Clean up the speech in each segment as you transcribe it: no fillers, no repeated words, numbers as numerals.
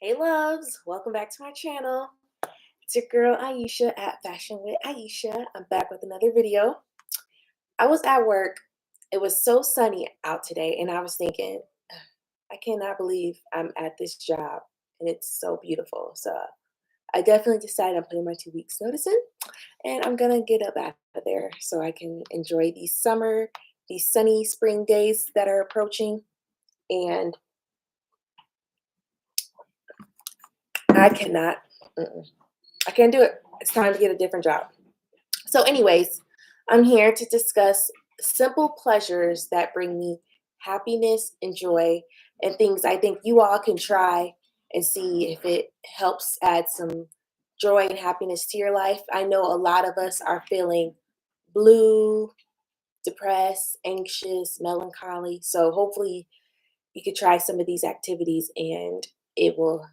Hey loves, welcome back to my channel. It's your girl Aisha at Fashion with Aisha. I'm back with another video. I was at work. It was so sunny out today, and I was thinking, "Ugh, I cannot believe I'm at this job and it's so beautiful." So I definitely decided I'm putting my 2 weeks notice in and I'm gonna get up out of there so I can enjoy these sunny spring days that are approaching. And I cannot, mm-mm, I can't do it. It's time to get a different job. So, anyways, I'm here to discuss simple pleasures that bring me happiness and joy, and things I think you all can try and see if it helps add some joy and happiness to your life. I know a lot of us are feeling blue, depressed, anxious, melancholy. So, hopefully, you could try some of these activities and it will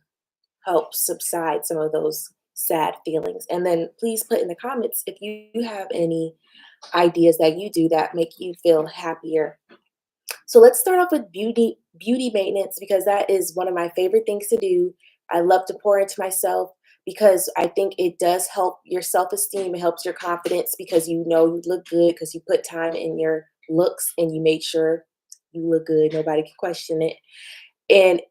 help subside some of those sad feelings. And then please put in the comments if you have any ideas that you do that make you feel happier. So let's start off with beauty maintenance because that is one of my favorite things to do. I love to pour into myself because I think it does help your self-esteem. It helps your confidence because you know you look good because you put time in your looks and you made sure you look good. Nobody can question it. And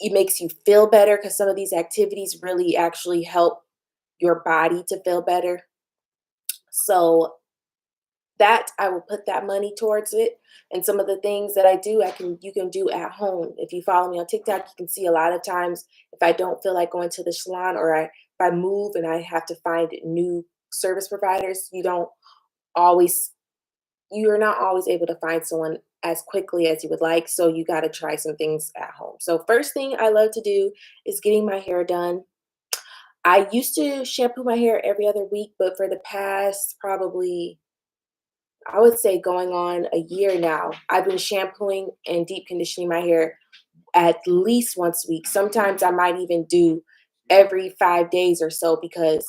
it makes you feel better because some of these activities really actually help your body to feel better. So that I will put that money towards it. And some of the things that I do, I can you can do at home. If you follow me on TikTok, you can see a lot of times if I don't feel like going to the salon or if I move and I have to find new service providers, always you're not always able to find someone as quickly as you would like. So you got to try some things at home. So first thing I love to do is getting my hair done. I used to shampoo my hair every other week, but for the past probably, I would say going on a year now, I've been shampooing and deep conditioning my hair at least once a week. Sometimes I might even do every 5 days or so because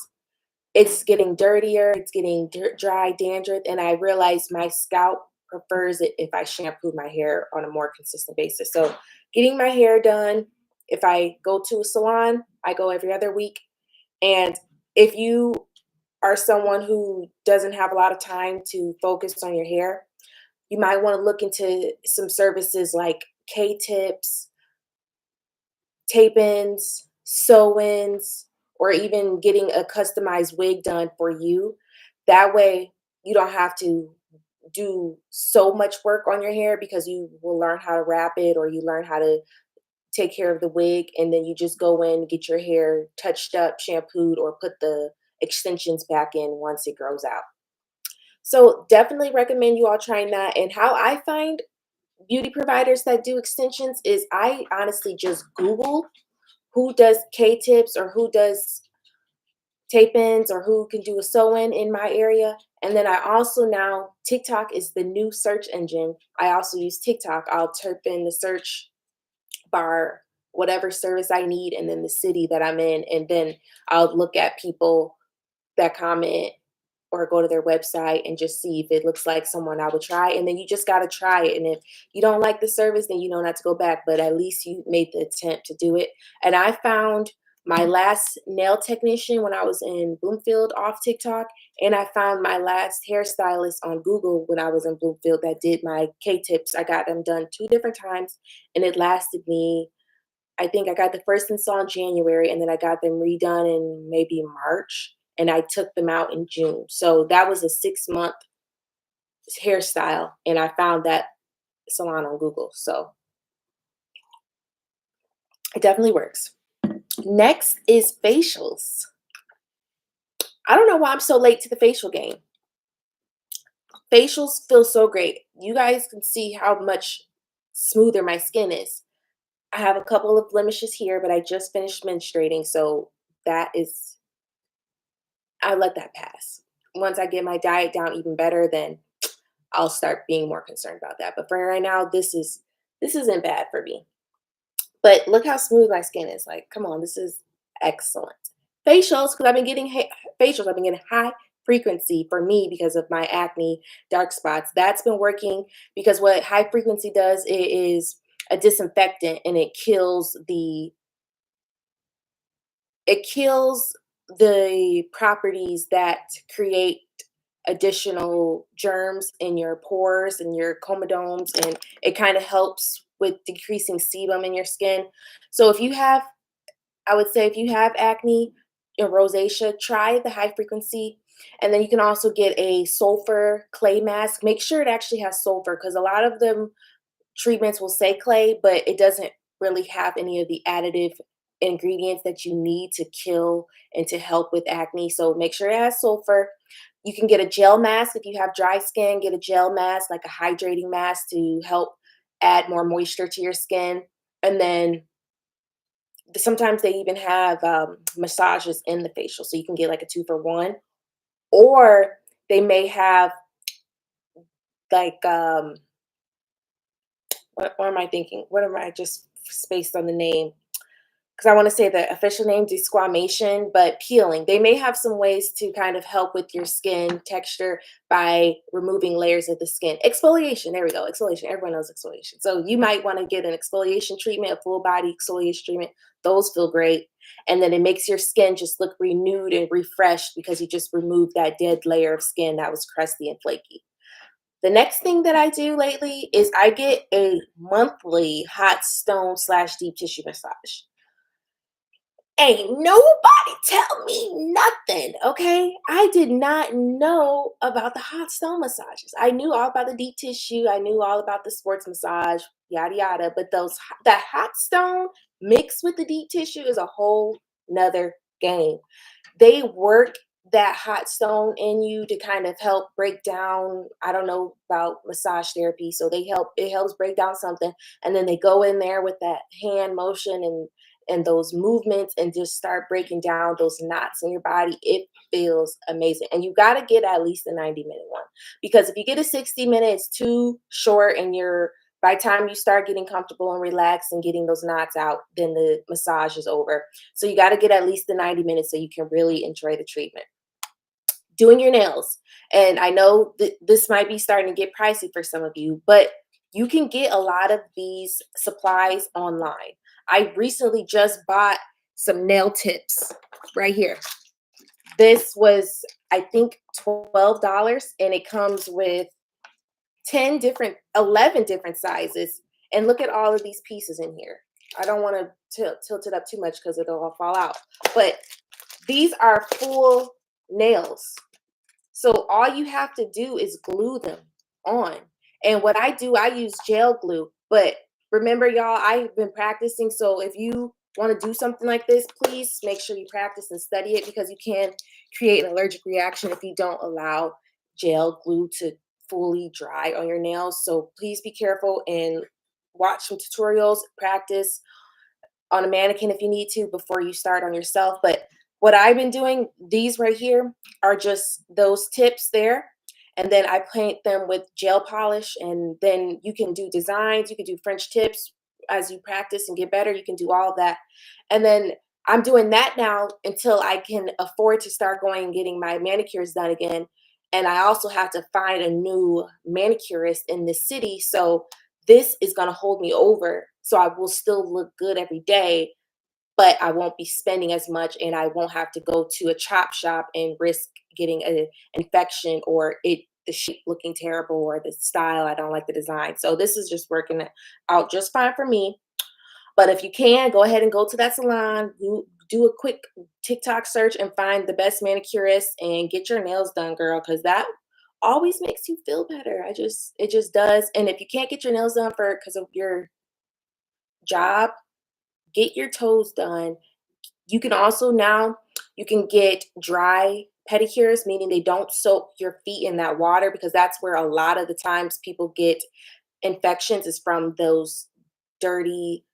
it's getting dirtier, it's getting dry, dandruff, and I realize my scalp prefers it if I shampoo my hair on a more consistent basis. So, getting my hair done, if I go to a salon, I go every other week. And if you are someone who doesn't have a lot of time to focus on your hair, you might want to look into some services like K-tips, tape-ins, sew-ins, or even getting a customized wig done for you. That way, you don't have to do so much work on your hair because you will learn how to wrap it or you learn how to take care of the wig and then you just go in, get your hair touched up, shampooed, or put the extensions back in once it grows out. So definitely recommend you all trying that. And how I find beauty providers that do extensions is I honestly just Google who does K-tips or who does tape-ins or who can do a sew-in in my area. And then I also now TikTok is the new search engine. I also use TikTok. I'll type in the search bar whatever service I need and then the city that I'm in, and then I'll look at people that comment or go to their website and just see if it looks like someone I would try. And then you just got to try it. And if you don't like the service, then you know not to go back, but at least you made the attempt to do it. And I found my last nail technician when I was in Bloomfield off TikTok. And I found my last hairstylist on Google when I was in Bloomfield that did my K tips. I got them done 2 different times and it lasted me. I think I got the first install in January and then I got them redone in maybe March and I took them out in June. So that was a 6 month hairstyle and I found that salon on Google. So it definitely works. Next is facials. I don't know why I'm so late to the facial game. Facials feel so great. You guys can see how much smoother my skin is. I have a couple of blemishes here, but I just finished menstruating. So that is I let that pass. Once I get my diet down even better, then I'll start being more concerned about that. But for right now, this isn't bad for me. But look how smooth my skin is. Like, come on, this is excellent. Facials, because I've been getting facials. I've been getting high frequency for me because of my acne, dark spots. That's been working because what high frequency does, it is a disinfectant and it kills the It kills the properties that create additional germs in your pores and your comedones, and it kind of helps with decreasing sebum in your skin. So if you have, I would say if you have acne or rosacea, try the high frequency. And then you can also get a sulfur clay mask. Make sure it actually has sulfur because a lot of them treatments will say clay, but it doesn't really have any of the additive ingredients that you need to kill and to help with acne. So make sure it has sulfur. You can get a gel mask if you have dry skin, get a gel mask, like a hydrating mask to help add more moisture to your skin. And then sometimes they even have massages in the facial. So you can get like a 2 for 1. Or they may have like what am I thinking? What am I just spaced on the name? Because I want to say the official name desquamation, but peeling. They may have some ways to kind of help with your skin texture by removing layers of the skin. Exfoliation, there we go. Exfoliation. Everyone knows exfoliation. So you might want to get an exfoliation treatment, a full body exfoliation treatment. Those feel great. And then it makes your skin just look renewed and refreshed because you just removed that dead layer of skin that was crusty and flaky. The next thing that I do lately is I get a monthly hot stone slash deep tissue massage. Ain't nobody tell me nothing, okay? I did not know about the hot stone massages. I knew all about the deep tissue. I knew all about the sports massage, yada yada. But that hot stone mixed with the deep tissue is a whole nother game. They work that hot stone in you to kind of help break down. I don't know about massage therapy, so it helps break down something, and then they go in there with that hand motion and those movements and just start breaking down those knots in your body. It feels amazing. And you got to get at least a 90-minute one because if you get a 60-minute, it's too short and you're by the time you start getting comfortable and relaxed and getting those knots out, then the massage is over. So you got to get at least the 90 minutes so you can really enjoy the treatment. Doing your nails. And I know that this might be starting to get pricey for some of you, but you can get a lot of these supplies online. I recently just bought some nail tips right here. This was, I think, $12, and it comes with 11 different sizes. And look at all of these pieces in here. I don't want to tilt it up too much because it'll all fall out. But these are full nails. So all you have to do is glue them on. And what I do, I use gel glue. But remember, y'all, I've been practicing. So if you want to do something like this, please make sure you practice and study it because you can create an allergic reaction if you don't allow gel glue to fully dry on your nails. So please be careful and watch some tutorials, practice on a mannequin if you need to before you start on yourself. But what I've been doing, these right here are just those tips there. And then I paint them with gel polish. And then you can do designs, you can do French tips as you practice and get better. You can do all of that. And then I'm doing that now until I can afford to start going and getting my manicures done again. And I also have to find a new manicurist in the city. So this is going to hold me over. So I will still look good every day, but I won't be spending as much and I won't have to go to a chop shop and risk getting an infection or the shape looking terrible or the style. I don't like the design. So this is just working out just fine for me. But if you can, go ahead and go to that salon, do a quick TikTok search and find the best manicurist and get your nails done, girl, because that always makes you feel better. It just does. And if you can't get your nails done for because of your job, get your toes done. You can also now you can get dry pedicures, meaning they don't soak your feet in that water because that's where a lot of the times people get infections is from those dirty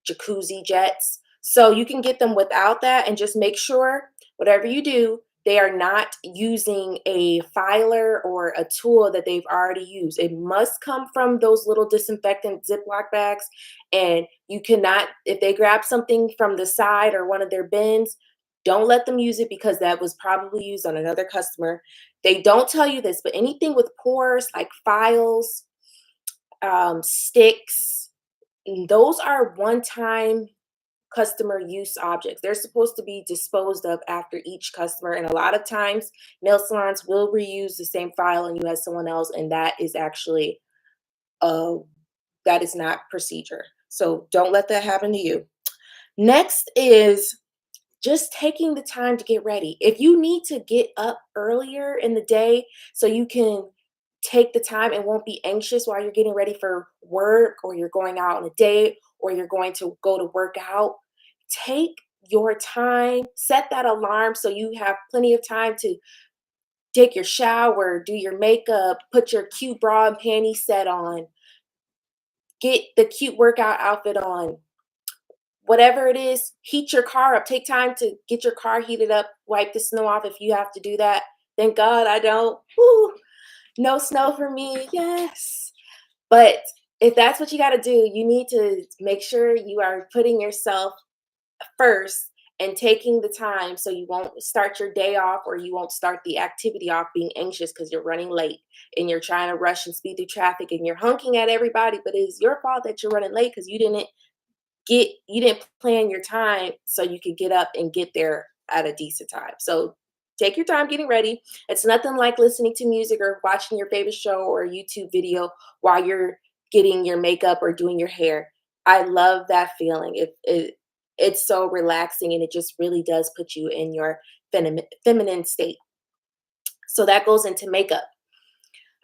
jacuzzi jets. So you can get them without that and just make sure whatever you do, they are not using a filer or a tool that they've already used. It must come from those little disinfectant Ziploc bags. And you cannot, if they grab something from the side or one of their bins, don't let them use it because that was probably used on another customer. They don't tell you this, but anything with pores like files, sticks, those are one time customer use objects. They're supposed to be disposed of after each customer. And a lot of times, nail salons will reuse the same file and you as someone else, and that is actually uh, that is not procedure. So don't let that happen to you. Next is just taking the time to get ready. If you need to get up earlier in the day so you can take the time and won't be anxious while you're getting ready for work or you're going out on a date or you're going to go to work out, take your time, set that alarm so you have plenty of time to take your shower, do your makeup, put your cute bra and panty set on, get the cute workout outfit on, whatever it is, heat your car up. Take time to get your car heated up, wipe the snow off if you have to do that. Thank God I don't. Woo, no snow for me. Yes. But if that's what you got to do, you need to make sure you are putting yourself first and taking the time so you won't start your day off or you won't start the activity off being anxious because you're running late and you're trying to rush and speed through traffic and you're honking at everybody, but it's your fault that you're running late because you didn't plan your time so you could get up and get there at a decent time. So take your time getting ready. It's nothing like listening to music or watching your favorite show or a YouTube video while you're getting your makeup or doing your hair. I love that feeling. It's so relaxing and it just really does put you in your feminine state. So that goes into makeup.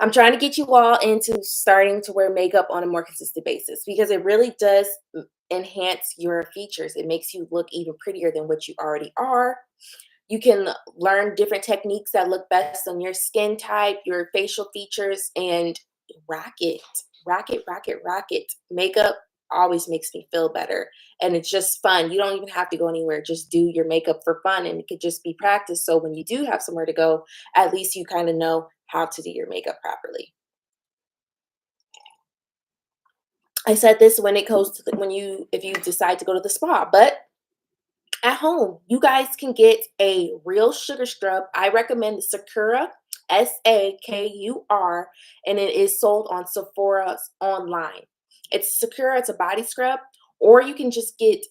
I'm trying to get you all into starting to wear makeup on a more consistent basis because it really does enhance your features. It makes you look even prettier than what you already are. You can learn different techniques that look best on your skin type, your facial features, and rock it, rock it, rock it, rock it. Makeup always makes me feel better. And it's just fun. You don't even have to go anywhere. Just do your makeup for fun. And it could just be practice. So when you do have somewhere to go, at least you kind of know how to do your makeup properly. I said this when it goes to if you decide to go to the spa, but at home, you guys can get a real sugar scrub. I recommend the Sakura, Sakur, and it is sold on Sephora's online. It's Sakura, it's a body scrub, or you can just get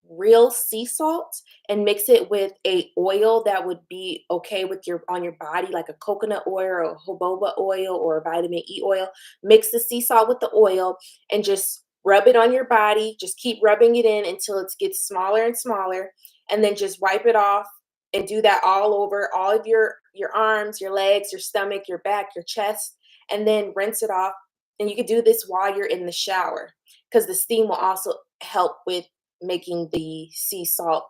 real sea salt and mix it with a oil that would be okay with your on your body, like a coconut oil or a jojoba oil or a vitamin E oil. Mix the sea salt with the oil and just rub it on your body. Just keep rubbing it in until it gets smaller and smaller, and then just wipe it off and do that all over all of your arms, your legs, your stomach, your back, your chest, and then rinse it off. And you can do this while you're in the shower because the steam will also help with making the sea salt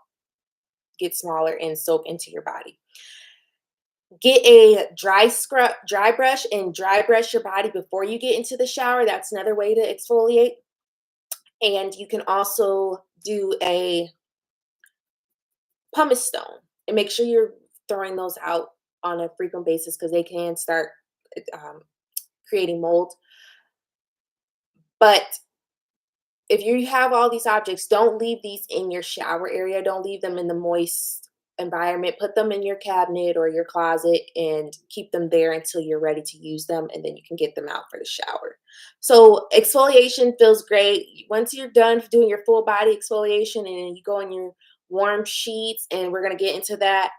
get smaller and soak into your body. Get a dry brush and dry brush your body before you get into the shower. That's another way to exfoliate. And you can also do a pumice stone and make sure you're throwing those out on a frequent basis because they can start um, creating mold. But if you have all these objects, don't leave these in your shower area. Don't leave them in the moist environment. Put them in your cabinet or your closet and keep them there until you're ready to use them, and then you can get them out for the shower. So exfoliation feels great. Once you're done doing your full body exfoliation and you go in your warm sheets, and we're going to get into that,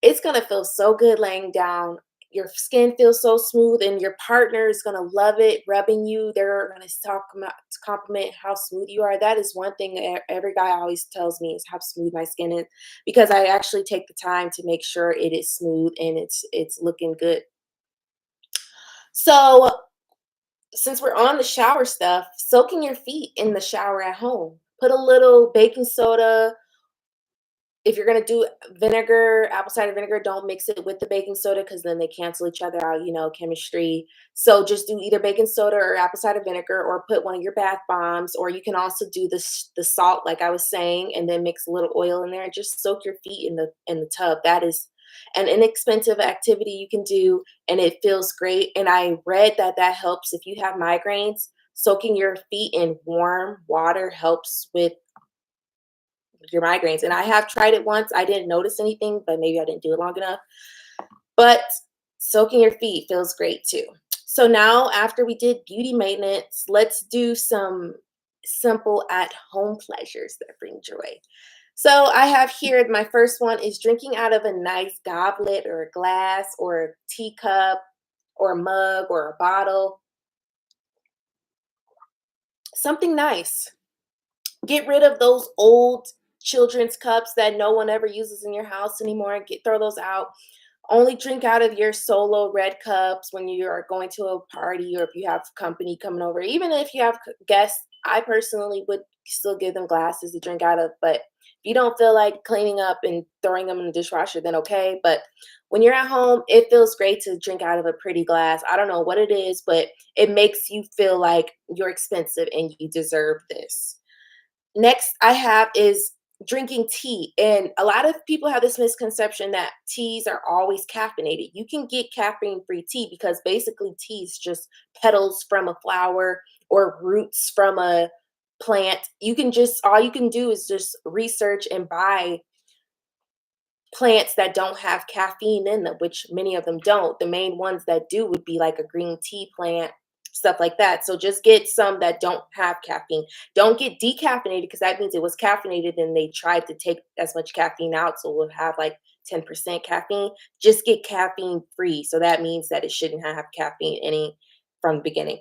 it's going to feel so good laying down. Your skin feels so smooth, and your partner is going to love it rubbing you. They're going to talk about, compliment how smooth you are. That is one thing every guy always tells me is how smooth my skin is, because I actually take the time to make sure it is smooth and it's looking good. So since we're on the shower stuff, soaking your feet in the shower at home. Put a little baking soda. If you're gonna do vinegar, apple cider vinegar, don't mix it with the baking soda because then they cancel each other out, chemistry. So just do either baking soda or apple cider vinegar, or put one of your bath bombs, or you can also do the salt, like I was saying, and then mix a little oil in there and just soak your feet in the tub. That is an inexpensive activity you can do, and it feels great. And I read that that helps if you have migraines. Soaking your feet in warm water helps with your migraines. And I have tried it once. I didn't notice anything, but maybe I didn't do it long enough. But soaking your feet feels great too. So now, after we did beauty maintenance, let's do some simple at home pleasures that bring joy. So I have here my first one is drinking out of a nice goblet or a glass or a teacup or a mug or a bottle, something nice. Get rid of those old children's cups that no one ever uses in your house anymore. Throw those out. Only drink out of your solo red cups when you are going to a party or if you have company coming over. Even if you have guests, I personally would still give them glasses to drink out of. But if you don't feel like cleaning up and throwing them in the dishwasher, then okay. But when you're at home, it feels great to drink out of a pretty glass. I don't know what it is, but it makes you feel like you're expensive and you deserve this. Next I have is drinking tea. And a lot of people have this misconception that teas are always caffeinated. You can get caffeine-free tea because basically tea is just petals from a flower or roots from a plant. You can just all you can do is just research and buy plants that don't have caffeine in them, which many of them don't. The main ones that do would be like a green tea plant, stuff like that. So just get some that don't have caffeine. Don't get decaffeinated because that means it was caffeinated and they tried to take as much caffeine out. So we'll have like 10% caffeine. Just get caffeine free. So that means that it shouldn't have caffeine any from the beginning.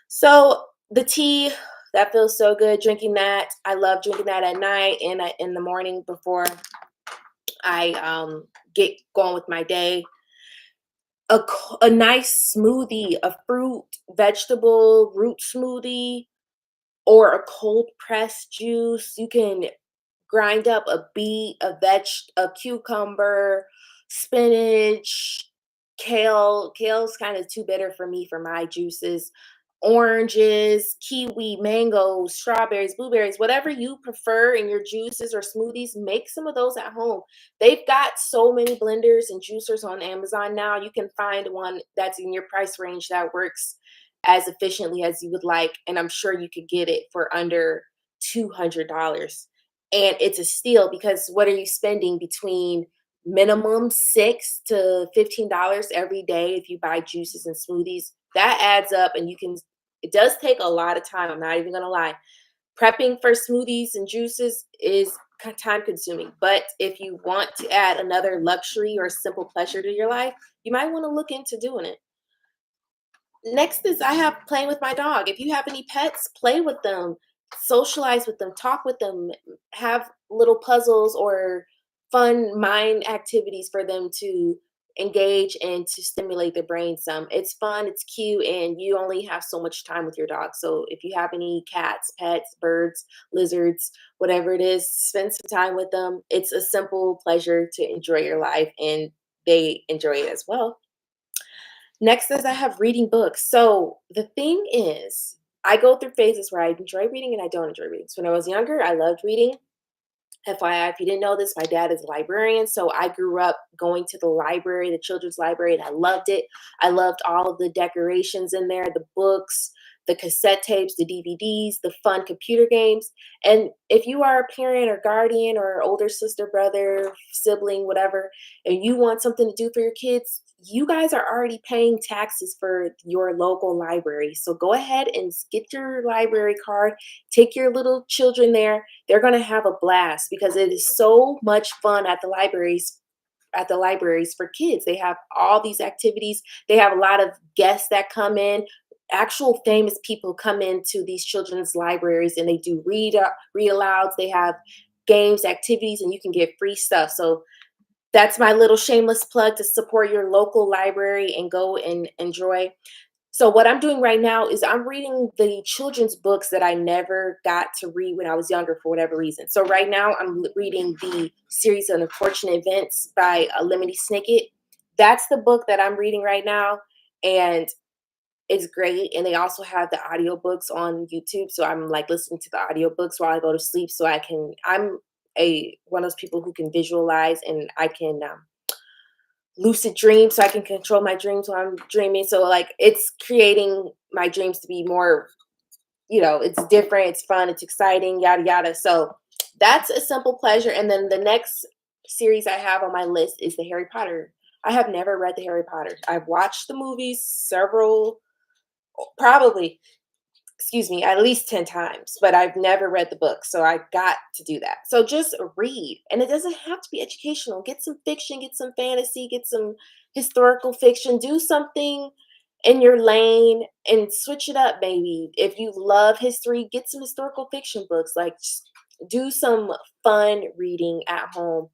So the tea, that feels so good drinking that. I love drinking that at night and in the morning before I get going with my day. A nice smoothie, a fruit, vegetable, root smoothie, or a cold pressed juice. You can grind up a beet, a cucumber, spinach, kale. Kale's kind of too bitter for me for my juices. Oranges, kiwi, mangoes, strawberries, blueberries, whatever you prefer in your juices or smoothies, make some of those at home. They've got so many blenders and juicers on Amazon now. You can find one that's in your price range that works as efficiently as you would like. And I'm sure you could get it for under $200. And it's a steal because what are you spending between minimum $6 to $15 every day if you buy juices and smoothies? That adds up, and it does take a lot of time. I'm not even gonna lie. Prepping for smoothies and juices is time consuming, but if you want to add another luxury or simple pleasure to your life, you might want to look into doing it. Next is I have playing with my dog. If you have any pets, play with them, socialize with them, talk with them, have little puzzles or fun mind activities for them to engage and to stimulate their brain some. It's fun, it's cute, and you only have so much time with your dog. So if you have any cats, pets, birds, lizards, whatever it is, spend some time with them. It's a simple pleasure to enjoy your life, and they enjoy it as well. Next is I have reading books. So the thing is, I go through phases where I enjoy reading and I don't enjoy reading. So when I was younger, I loved reading. FYI, if you didn't know this, my dad is a librarian. So I grew up going to the library, the children's library, and I loved it. I loved all of the decorations in there, the books, the cassette tapes, the DVDs, the fun computer games. And if you are a parent or guardian or older sister, brother, sibling, whatever, and you want something to do for your kids, you guys are already paying taxes for your local library. So go ahead and get your library card, take your little children there. They're going to have a blast because it is so much fun at the libraries for kids. They have all these activities. They have a lot of guests that come in. Actual famous people come into these children's libraries and they do read alouds. They have games, activities, and you can get free stuff. So that's my little shameless plug to support your local library and go and enjoy. So what I'm doing right now is I'm reading the children's books that I never got to read when I was younger for whatever reason. So right now I'm reading the series of Unfortunate Events by Lemony Snicket. That's the book that I'm reading right now, and it's great. And they also have the audiobooks on YouTube, so I'm like listening to the audiobooks while I go to sleep. So I'm a one of those people who can visualize, and I can lucid dream so I can control my dreams while I'm dreaming. So like it's creating my dreams to be more, it's different, it's fun, it's exciting, yada yada. So that's a simple pleasure. And then the next series I have on my list is the Harry Potter. I have never read the Harry Potter. I've watched the movies, several, probably excuse me, at least 10 times, but I've never read the book. So I got to do that. So just read. And it doesn't have to be educational. Get some fiction, get some fantasy, get some historical fiction, do something in your lane and switch it up, maybe. If you love history, get some historical fiction books. Like, do some fun reading at home,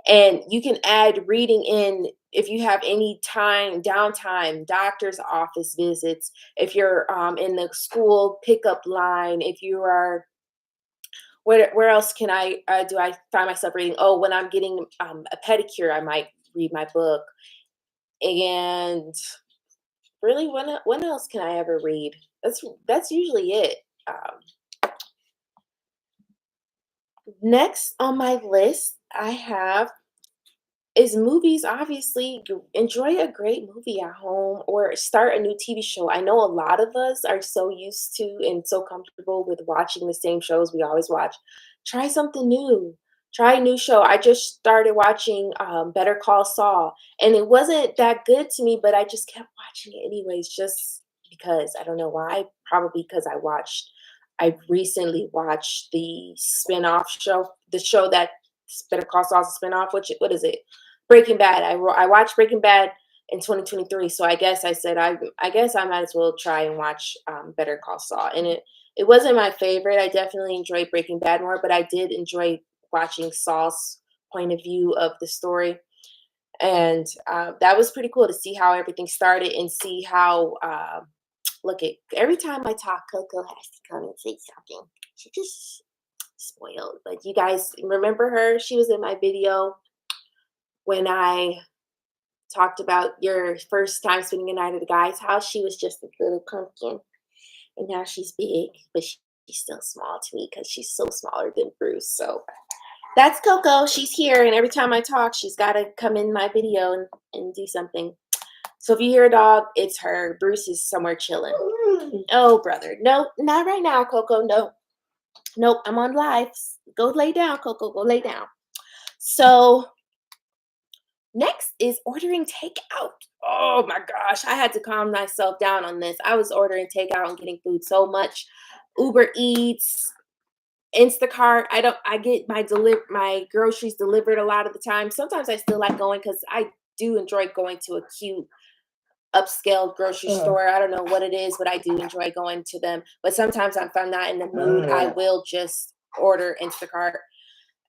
and you can add reading in if you have any time downtime, doctor's office visits, if you're in the school pickup line, if you are, where else can I do I find myself reading? Oh, when I'm getting a pedicure, I might read my book. And really, when else can I ever read? That's usually it. Next on my list, I have is movies. Obviously, you enjoy a great movie at home or start a new TV show. I know a lot of us are so used to and so comfortable with watching the same shows we always watch. Try something new. Try a new show. I just started watching Better Call Saul, and it wasn't that good to me, but I just kept watching it anyways, just because. I don't know why. Probably because I recently watched the spin-off show, the show that Better Call Saul's a spin-off. What is it? Breaking Bad. I watched Breaking Bad in 2023, so I guess I said I guess I might as well try and watch Better Call Saul. And it wasn't my favorite. I definitely enjoyed Breaking Bad more, but I did enjoy watching Saul's point of view of the story. And that was pretty cool to see how everything started and see how look at every time I talk, Coco has to come and say something. She just spoiled. But you guys remember her? She was in my video when I talked about your first time spending a night at a guy's house. She was just a little pumpkin, and now she's big, but she's still small to me because she's so smaller than Bruce. So that's Coco. She's here, and every time I talk, she's got to come in my video and do something. So if you hear a dog, it's her. Bruce is somewhere chilling. Oh, brother. No, not right now, Coco. No. Nope, I'm on live. Go lay down, Coco. Go lay down. So next is ordering takeout. Oh my gosh, I had to calm myself down on this. I was ordering takeout and getting food so much. Uber Eats, Instacart. I get my groceries delivered a lot of the time. Sometimes I still like going because I do enjoy going to a cute upscale grocery store. I don't know what it is, but I do enjoy going to them. But sometimes if I'm not in the mood, I will just order Instacart.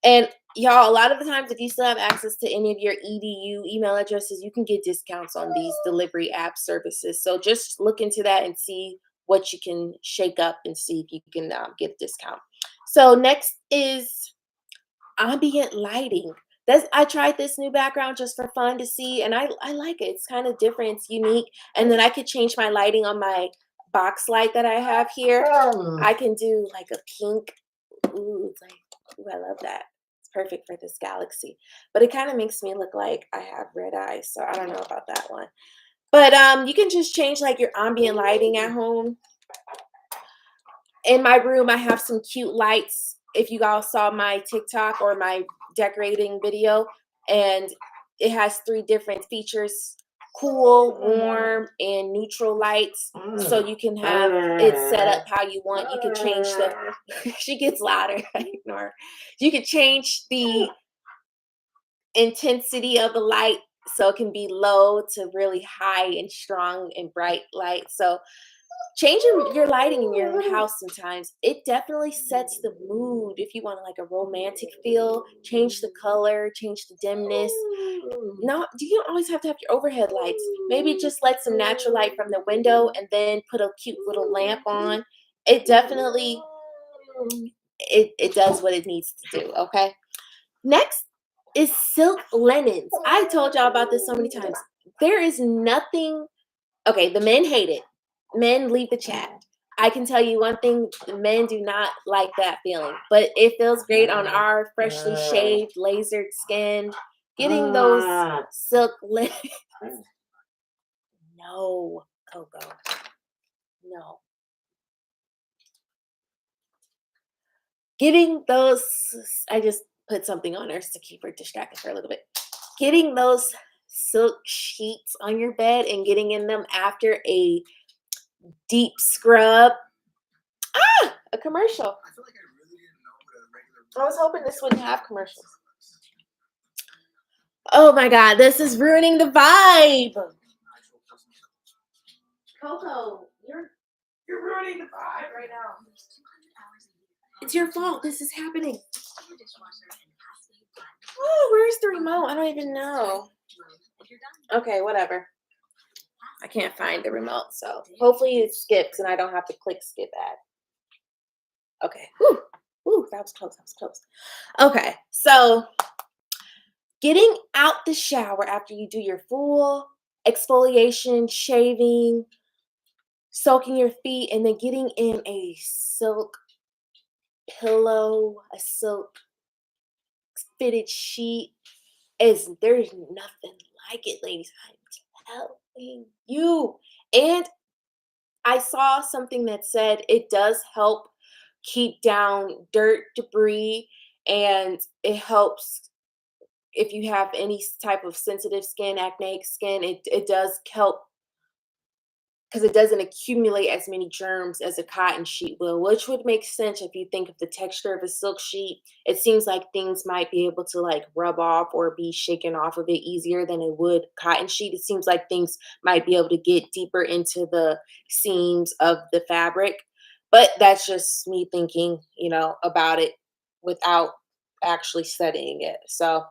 And y'all, a lot of the times, if you still have access to any of your EDU email addresses, you can get discounts on these delivery app services. So just look into that and see what you can shake up and see if you can get a discount. So next is ambient lighting. I tried this new background just for fun to see, and I like it. It's kind of different. It's unique. And then I could change my lighting on my box light that I have here. I can do like a pink. Ooh, it's like, ooh, I love that. It's perfect for this galaxy. But it kind of makes me look like I have red eyes, so I don't know about that one. But you can just change like your ambient lighting at home. In my room, I have some cute lights. If you all saw my TikTok or my decorating video, and it has 3 different features: cool, warm, and neutral lights. So you can have it set up how you want. You can change the she gets louder. I ignore her. You can change the intensity of the light so it can be low to really high and strong and bright light. So change your lighting in your house sometimes. It definitely sets the mood. If you want like a romantic feel, change the color, change the dimness. No, you don't always have to have your overhead lights. Maybe just let some natural light from the window and then put a cute little lamp on. It definitely it does what it needs to do, okay? Next is silk linens. I told y'all about this so many times. There is nothing. Okay, the men hate it. Men, leave the chat. I can tell you one thing: the men do not like that feeling, but it feels great on our freshly shaved, lasered skin. Getting those silk linens. No, Coco. No. Getting those. I just put something on her to keep her distracted for a little bit. Getting those silk sheets on your bed and getting in them after a deep scrub A commercial. I was hoping this wouldn't have commercials. Oh my god, this is ruining the vibe. Coco, you're ruining the vibe right now. It's your fault. This is happening. Oh, where's the remote? I don't even know. Okay, whatever. I can't find the remote, so hopefully it skips and I don't have to click skip ad. Okay. Whew. Whew, that was close. That was close. Okay, so getting out the shower after you do your full exfoliation, shaving, soaking your feet, and then getting in a silk pillow, a silk fitted sheet is there's nothing like it, ladies. I'm telling you. And I saw something that said it does help keep down dirt, debris, and it helps if you have any type of sensitive skin, acneic skin. It does help because it doesn't accumulate as many germs as a cotton sheet will, which would make sense if you think of the texture of a silk sheet. It seems like things might be able to like rub off or be shaken off of it easier than it would cotton sheet. It seems like things might be able to get deeper into the seams of the fabric. But that's just me thinking, about it without actually studying it. So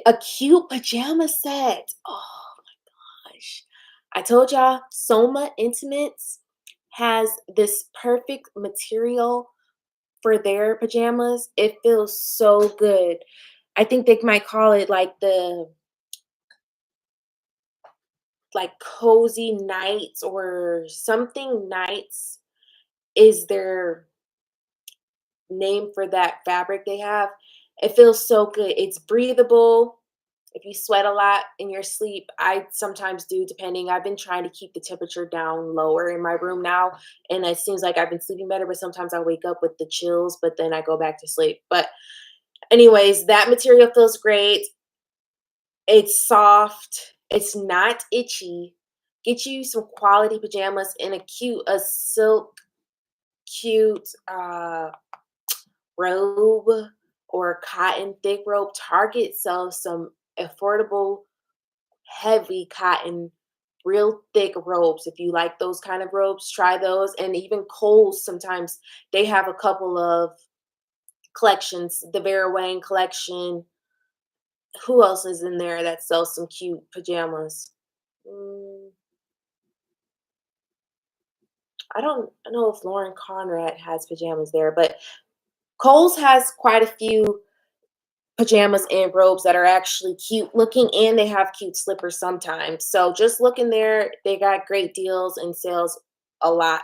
a cute pajama set. Oh gosh. I told y'all Soma Intimates has this perfect material for their pajamas. It feels so good. I think they might call it like the cozy nights or something nights is their name for that fabric they have. It feels so good. It's breathable. If you sweat a lot in your sleep, I sometimes do, depending. I've been trying to keep the temperature down lower in my room now, and it seems like I've been sleeping better, but sometimes I wake up with the chills, but then I go back to sleep. But, anyways, that material feels great. It's soft, it's not itchy. Get you some quality pajamas in a silk, cute robe or cotton thick robe. Target sells some affordable heavy cotton, real thick robes. If you like those kind of robes, try those. And even Kohl's, sometimes they have a couple of collections. The Vera Wang collection. Who else is in there that sells some cute pajamas? Mm, I don't know if Lauren Conrad has pajamas there, but Kohl's has quite a few pajamas and robes that are actually cute looking, and they have cute slippers sometimes. So just look in there. They got great deals and sales a lot.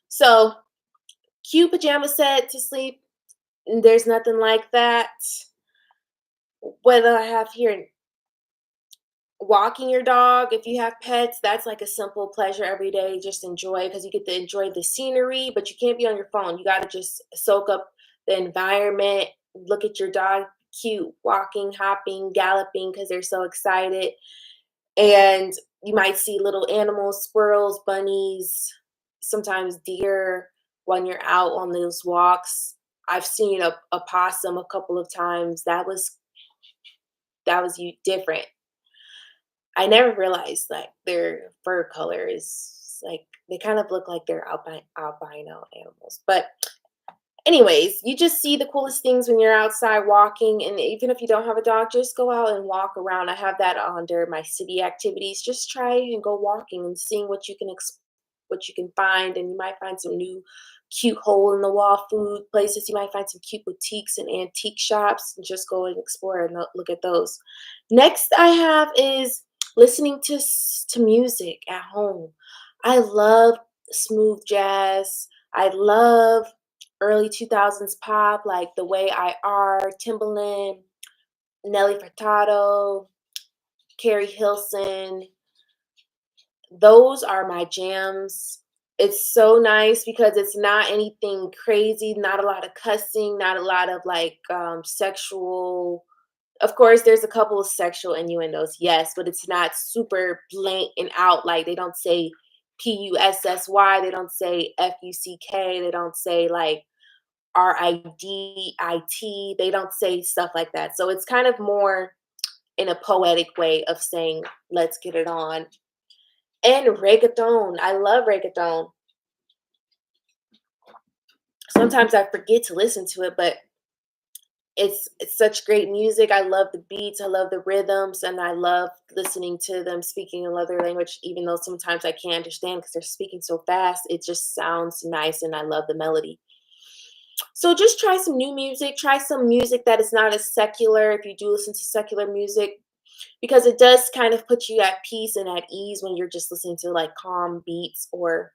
So cute pajama set to sleep. There's nothing like that. What do I have here? Walking your dog. If you have pets, that's like a simple pleasure every day. Just enjoy because you get to enjoy the scenery, but you can't be on your phone. You got to just soak up the environment. Look at your dog cute, walking, hopping, galloping because they're so excited. And you might see little animals, squirrels, bunnies, sometimes deer when you're out on those walks. I've seen a possum a couple of times. That was different. I never realized like their fur color is like they kind of look like they're albino animals. But anyways, you just see the coolest things when you're outside walking, and even if you don't have a dog, just go out and walk around. I have that under my city activities. Just try and go walking and seeing what you can find, and you might find some new cute hole in the wall food places. You might find some cute boutiques and antique shops, and just go and explore and look at those. Next, I have is listening to music at home. I love smooth jazz. I love early 2000s pop, like The Way I Are, Timbaland, Nelly Furtado, Carrie Hilson. Those are my jams. It's so nice because it's not anything crazy, not a lot of cussing, not a lot of like sexual. Of course, there's a couple of sexual innuendos, yes, but it's not super blatant out. Like they don't say Pussy. They don't say fuck. They don't say like ridit. They don't say stuff like that. So it's kind of more in a poetic way of saying, let's get it on. And reggaeton. I love reggaeton. Sometimes I forget to listen to it, but it's such great music. I love the beats, I love the rhythms, and I love listening to them speaking another language, even though sometimes I can't understand because they're speaking so fast. It just sounds nice, and I love the melody. So just try some new music. Try some music that is not as secular if you do listen to secular music, because it does kind of put you at peace and at ease when you're just listening to like calm beats or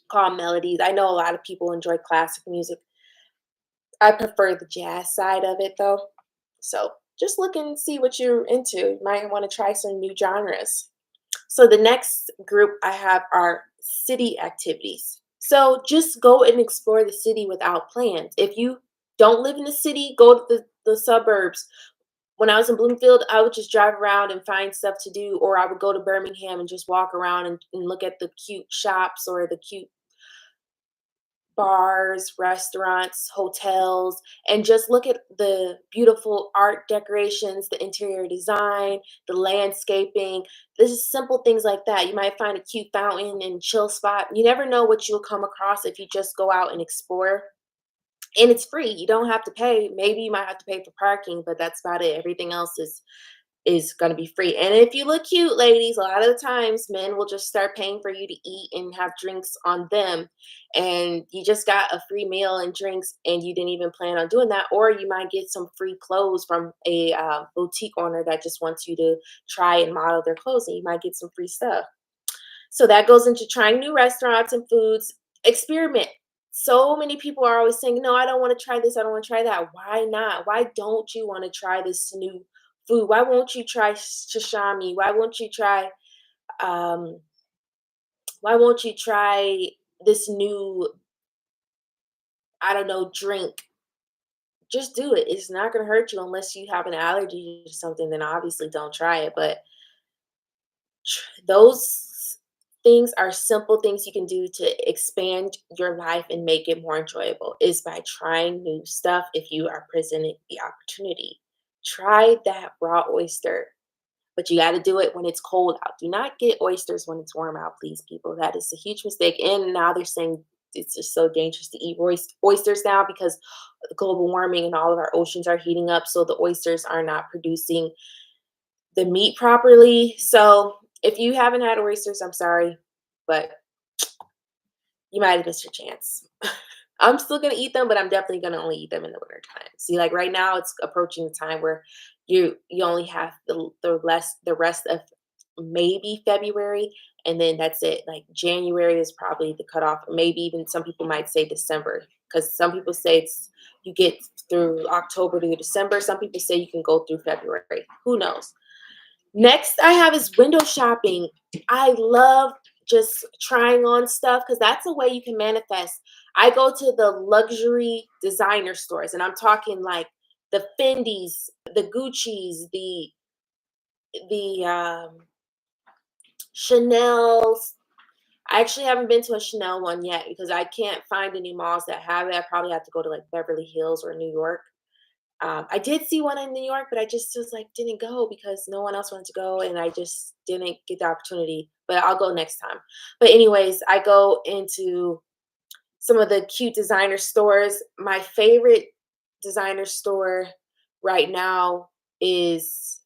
calm melodies. I know a lot of people enjoy classic music. I prefer the jazz side of it though. So just look and see what you're into. You might want to try some new genres. So the next group I have are city activities. So just go and explore the city without plans. If you don't live in the city, go to the suburbs. When I was in Bloomfield, I would just drive around and find stuff to do, or I would go to Birmingham and just walk around and look at the cute shops or the cute bars, restaurants, hotels, and just look at the beautiful art decorations, the interior design, the landscaping. This is simple things like that. You might find a cute fountain and chill spot. You never know what you'll come across if you just go out and explore. And it's free. You don't have to pay. Maybe you might have to pay for parking, but that's about it. Everything else is going to be free. And if you look cute, ladies, a lot of the times men will just start paying for you to eat and have drinks on them. And you just got a free meal and drinks, and you didn't even plan on doing that. Or you might get some free clothes from a boutique owner that just wants you to try and model their clothes, and you might get some free stuff. So that goes into trying new restaurants and foods. Experiment. So many people are always saying, no, I don't want to try this. I don't want to try that. Why not? Why don't you want to try this new food? Why won't you try sashimi? Why won't you try, um, why won't you try this new, I don't know, drink? Just do it. It's not going to hurt you unless you have an allergy to something, then obviously don't try it. But those things are simple things you can do to expand your life and make it more enjoyable is by trying new stuff if you are presented the opportunity. Try that raw oyster, but you got to do it when it's cold out. Do not get oysters when it's warm out, please, people. That is a huge mistake. And now they're saying it's just so dangerous to eat oysters now because global warming and all of our oceans are heating up. So the oysters are not producing the meat properly. So if you haven't had oysters, I'm sorry, but you might have missed your chance. I'm still gonna eat them, but I'm definitely gonna only eat them in the winter time. See, like right now, it's approaching the time where you only have the rest of maybe February, and then that's it. Like January is probably the cutoff. Maybe even some people might say December, because some people say it's you get through October to December. Some people say you can go through February. Who knows? Next, I have is window shopping. I love just trying on stuff because that's a way you can manifest. I go to the luxury designer stores, and I'm talking like the Fendi's, the Gucci's, the Chanel's. I actually haven't been to a Chanel one yet because I can't find any malls that have it. I probably have to go to like Beverly Hills or New York. I did see one in New York, but I just was like didn't go because no one else wanted to go, and I just didn't get the opportunity. But I'll go next time. But anyways, I go into some of the cute designer stores. My favorite designer store right now is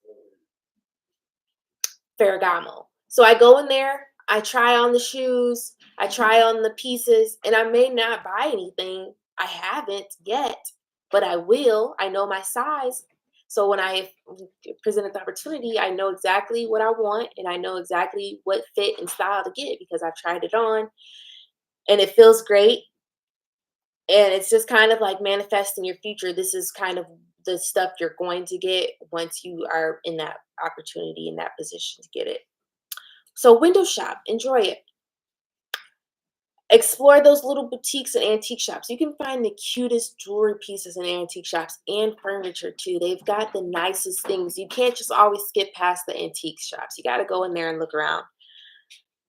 Ferragamo. So I go in there, I try on the shoes, I try on the pieces, and I may not buy anything. I haven't yet, but I will. I know my size. So when I presented the opportunity, I know exactly what I want and I know exactly what fit and style to get because I've tried it on and it feels great. And it's just kind of like manifesting your future. This is kind of the stuff you're going to get once you are in that opportunity, in that position to get it. So window shop, enjoy it. Explore those little boutiques and antique shops. You can find the cutest jewelry pieces in antique shops and furniture too. They've got the nicest things. You can't just always skip past the antique shops. You got to go in there and look around.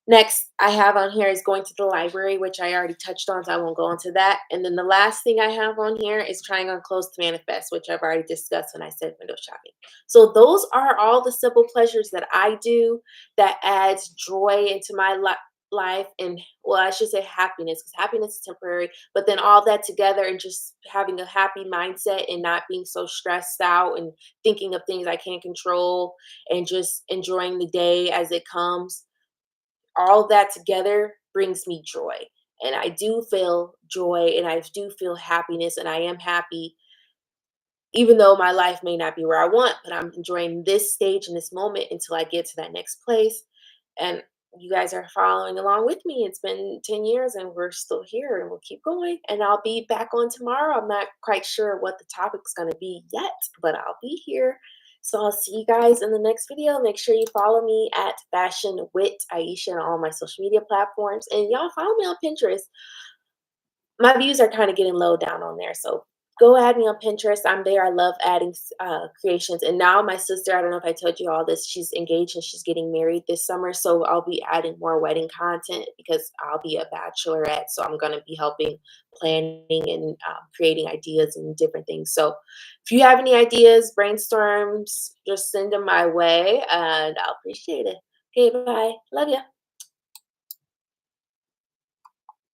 Next, I have on here is going to the library, which I already touched on, so I won't go into that. And then the last thing I have on here is trying on clothes to manifest, which I've already discussed when I said window shopping. So those are all the simple pleasures that I do that adds joy into my life, and well, I should say happiness, because happiness is temporary, but then all that together and just having a happy mindset and not being so stressed out and thinking of things I can't control and just enjoying the day as it comes, all that together brings me joy. And I do feel joy and I do feel happiness and I am happy, even though my life may not be where I want, but I'm enjoying this stage and this moment until I get to that next place. And you guys are following along with me. It's been 10 years and we're still here and we'll keep going. And I'll be back on tomorrow. I'm not quite sure what the topic's going to be yet, but I'll be here. So I'll see you guys in the next video. Make sure you follow me at Fashion with Aisha on all my social media platforms. And y'all follow me on Pinterest. My views are kind of getting low down on there. So go add me on Pinterest. I'm there. I love adding creations. And now my sister, I don't know if I told you all this, she's engaged and she's getting married this summer. So I'll be adding more wedding content because I'll be a bachelorette. So I'm going to be helping planning and creating ideas and different things. So if you have any ideas, brainstorms, just send them my way and I'll appreciate it. Okay, bye. Love ya.